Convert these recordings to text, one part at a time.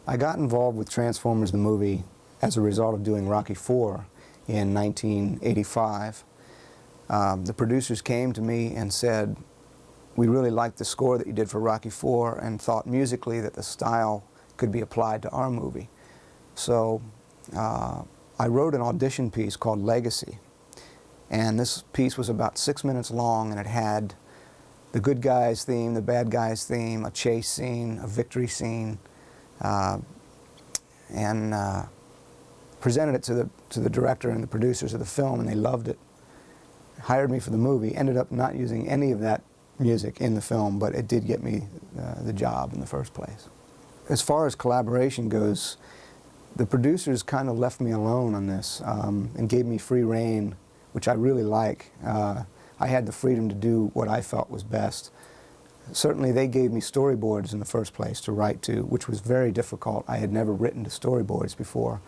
I got involved with Transformers the movie as a result of doing Rocky IV in 1985. The producers came to me and said, we really liked the score that you did for Rocky IV and thought musically that the style could be applied to our movie. So I wrote an audition piece called Legacy. And this piece was about 6 minutes long, and it had the good guys theme, the bad guys theme, a chase scene, a victory scene, and presented it to the director and the producers of the film, and they loved it. Hired me for the movie. Ended up not using any of that music in the film, but it did get me the job in the first place. As far as collaboration goes, the producers kind of left me alone on this and gave me free rein, which I really like. I had the freedom to do what I felt was best. Certainly they gave me storyboards in the first place to write to, which was very difficult. I had never written to storyboards before.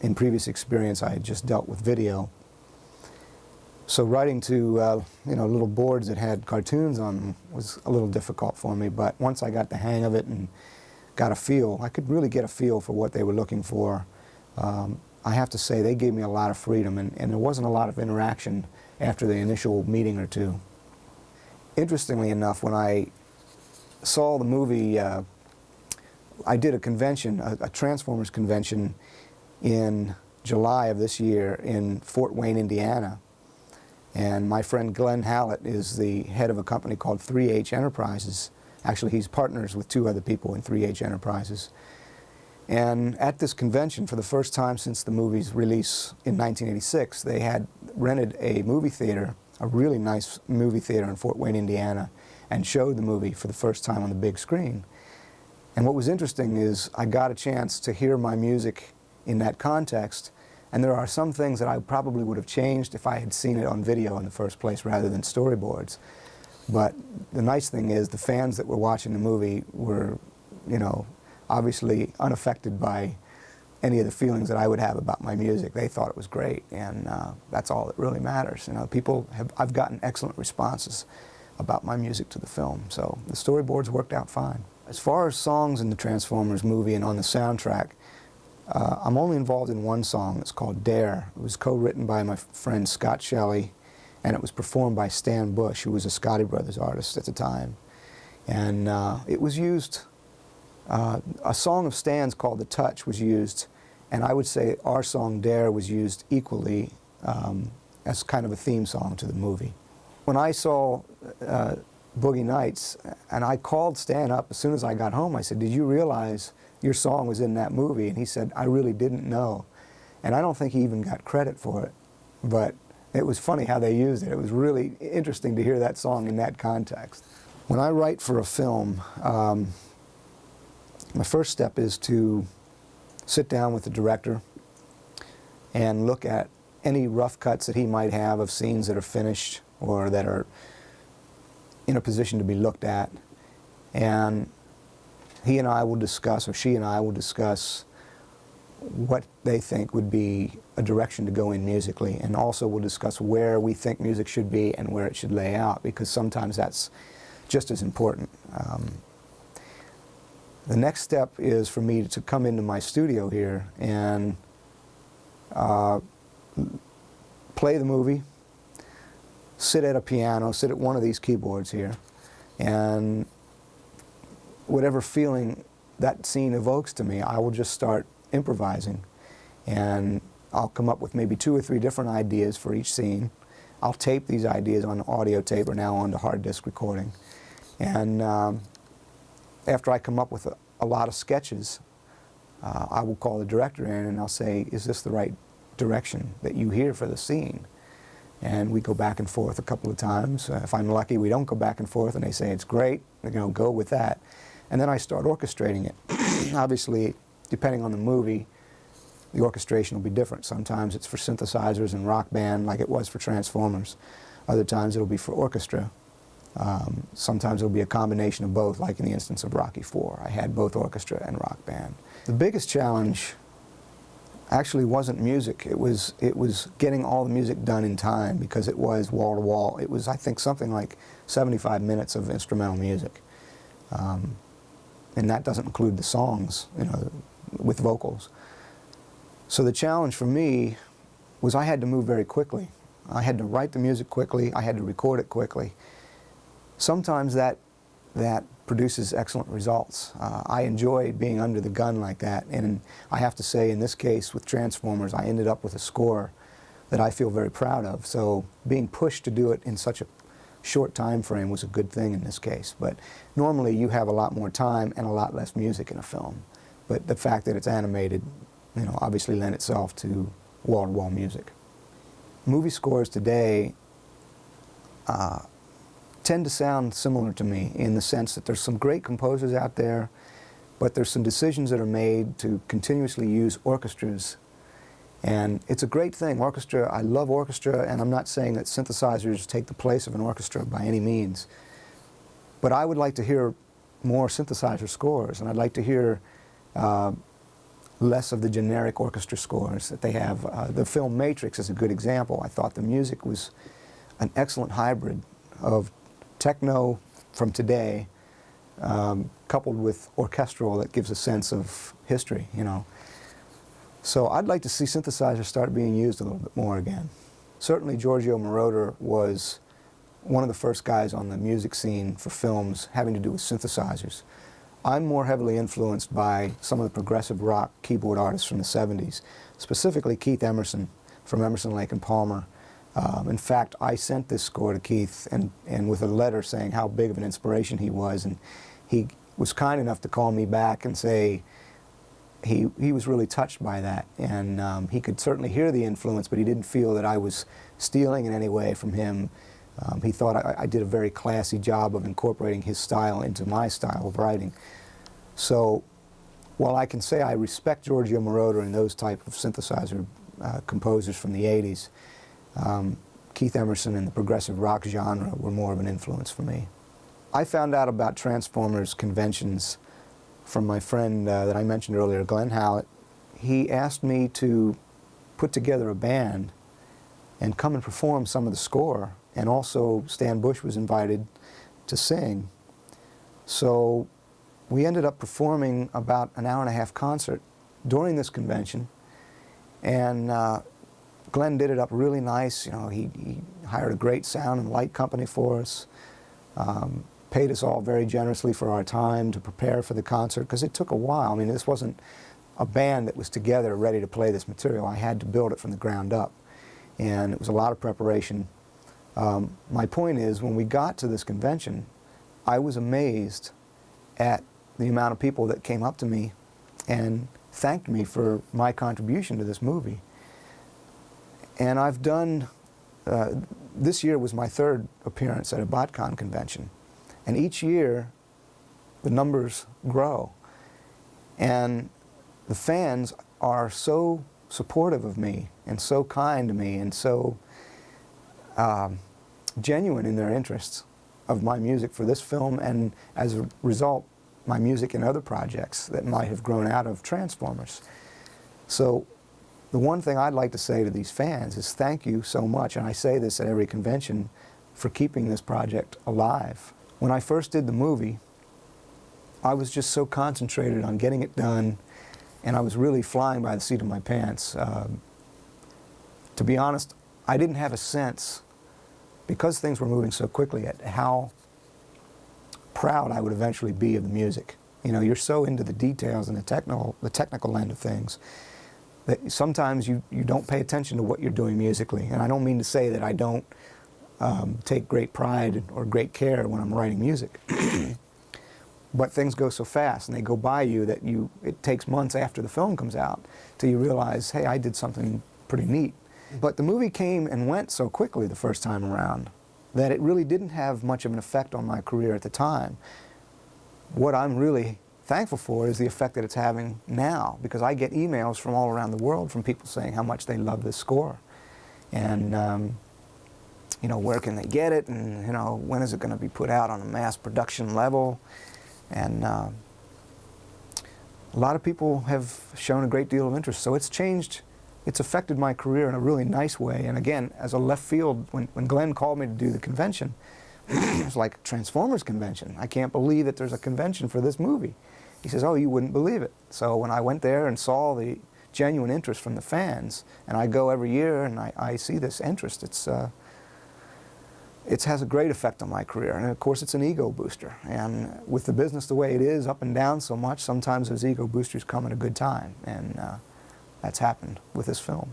In previous experience I had just dealt with video. So writing to little boards that had cartoons on them was a little difficult for me, but once I got the hang of it and got a feel, I could really get a feel for what they were looking for. I have to say they gave me a lot of freedom, and there wasn't a lot of interaction after the initial meeting or two. Interestingly enough, when I saw the movie, I did a convention, a Transformers convention in July of this year in Fort Wayne, Indiana. And my friend Glenn Hallett is the head of a company called 3H Enterprises. Actually, he's partners with two other people in 3H Enterprises. And at this convention, for the first time since the movie's release in 1986, they had rented a movie theater, a really nice movie theater in Fort Wayne, Indiana, and showed the movie for the first time on the big screen. And what was interesting is I got a chance to hear my music in that context, and there are some things that I probably would have changed if I had seen it on video in the first place rather than storyboards. But the nice thing is the fans that were watching the movie were, obviously unaffected by any of the feelings that I would have about my music. They thought it was great, and that's all that really matters. I've gotten excellent responses about my music to the film, so the storyboards worked out fine. As far as songs in the Transformers movie and on the soundtrack, I'm only involved in one song. It's called Dare. It was co-written by my friend Scott Shelley, and it was performed by Stan Bush, who was a Scotty Brothers artist at the time. And it was used, a song of Stan's called The Touch was used, and I would say our song Dare was used equally as kind of a theme song to the movie. When I saw Boogie Nights, and I called Stan up as soon as I got home, I said, did you realize your song was in that movie? And he said, I really didn't know. And I don't think he even got credit for it, but it was funny how they used it. It was really interesting to hear that song in that context. When I write for a film, my first step is to sit down with the director and look at any rough cuts that he might have of scenes that are finished or that are in a position to be looked at. And he and I will discuss, or she and I will discuss, what they think would be a direction to go in musically, and also we'll discuss where we think music should be and where it should lay out, because sometimes that's just as important. The next step is for me to come into my studio here and play the movie, sit at a piano, sit at one of these keyboards here, and whatever feeling that scene evokes to me, I will just start improvising. And I'll come up with maybe 2 or 3 different ideas for each scene. I'll tape these ideas on audio tape or now onto hard disk recording. And after I come up with a lot of sketches, I will call the director in and I'll say, is this the right direction that you hear for the scene? And we go back and forth a couple of times. If I'm lucky, we don't go back and forth and they say it's great, go with that. And then I start orchestrating it. Obviously, depending on the movie, the orchestration will be different. Sometimes it's for synthesizers and rock band, like it was for Transformers. Other times it'll be for orchestra. Sometimes it'll be a combination of both, like in the instance of Rocky IV. I had both orchestra and rock band. The biggest challenge actually wasn't music. It was getting all the music done in time, because it was wall to wall. It was, I think, something like 75 minutes of instrumental music. and that doesn't include the songs, you know, with vocals. So the challenge for me was I had to move very quickly. I had to write the music quickly, I had to record it quickly. Sometimes that produces excellent results. I enjoy being under the gun like that, and I have to say in this case with Transformers I ended up with a score that I feel very proud of. So being pushed to do it in such a short time frame was a good thing in this case. But normally you have a lot more time and a lot less music in a film. But the fact that it's animated, you know, obviously lent itself to wall-to-wall music. Movie scores today tend to sound similar to me in the sense that there's some great composers out there, but there's some decisions that are made to continuously use orchestras. And it's a great thing. Orchestra, I love orchestra, and I'm not saying that synthesizers take the place of an orchestra by any means. But I would like to hear more synthesizer scores, and I'd like to hear less of the generic orchestra scores that they have. The film Matrix is a good example. I thought the music was an excellent hybrid of techno from today, coupled with orchestral that gives a sense of history, you know. So I'd like to see synthesizers start being used a little bit more again. Certainly Giorgio Moroder was one of the first guys on the music scene for films having to do with synthesizers. I'm more heavily influenced by some of the progressive rock keyboard artists from the 70s, specifically Keith Emerson from Emerson, Lake and Palmer. In fact, I sent this score to Keith and with a letter saying how big of an inspiration he was, and he was kind enough to call me back and say he was really touched by that, and he could certainly hear the influence, but he didn't feel that I was stealing in any way from him. He thought I did a very classy job of incorporating his style into my style of writing. So while I can say I respect Giorgio Moroder and those type of synthesizer composers from the 80s, Keith Emerson and the progressive rock genre were more of an influence for me. I found out about Transformers conventions from my friend that I mentioned earlier, Glenn Howlett. He asked me to put together a band and come and perform some of the score, and also Stan Bush was invited to sing. So we ended up performing about an hour-and-a-half concert during this convention, and Glenn did it up really nice. You know, he hired a great sound and light company for us, paid us all very generously for our time to prepare for the concert, because it took a while. I mean, this wasn't a band that was together ready to play this material. I had to build it from the ground up, and it was a lot of preparation. My point is, when we got to this convention, I was amazed at the amount of people that came up to me and thanked me for my contribution to this movie. And I've done, this year was my third appearance at a BotCon convention. And each year, the numbers grow. And the fans are so supportive of me, and so kind to me, and so genuine in their interests of my music for this film, and as a result, my music in other projects that might have grown out of Transformers. So the one thing I'd like to say to these fans is thank you so much, and I say this at every convention, for keeping this project alive. When I first did the movie, I was just so concentrated on getting it done, and I was really flying by the seat of my pants. To be honest, I didn't have a sense, because things were moving so quickly, at how proud I would eventually be of the music. You know, you're so into the details and the technical end of things that sometimes you don't pay attention to what you're doing musically. And I don't mean to say that I don't take great pride or great care when I'm writing music. But things go so fast and they go by you that it takes months after the film comes out till you realize, hey, I did something pretty neat. But the movie came and went so quickly the first time around that it really didn't have much of an effect on my career at the time. What I'm really thankful for is the effect that it's having now, because I get emails from all around the world from people saying how much they love this score. And you know, where can they get it, and you know, when is it going to be put out on a mass production level? And a lot of people have shown a great deal of interest. So it's changed, it's affected my career in a really nice way. And again, as a left field, when Glenn called me to do the convention, it was like a Transformers convention. I can't believe that there's a convention for this movie. He says, oh, you wouldn't believe it. So when I went there and saw the genuine interest from the fans, and I go every year and I see this interest, it has a great effect on my career. And of course, it's an ego booster. And with the business the way it is, up and down so much, sometimes those ego boosters come at a good time. And that's happened with this film.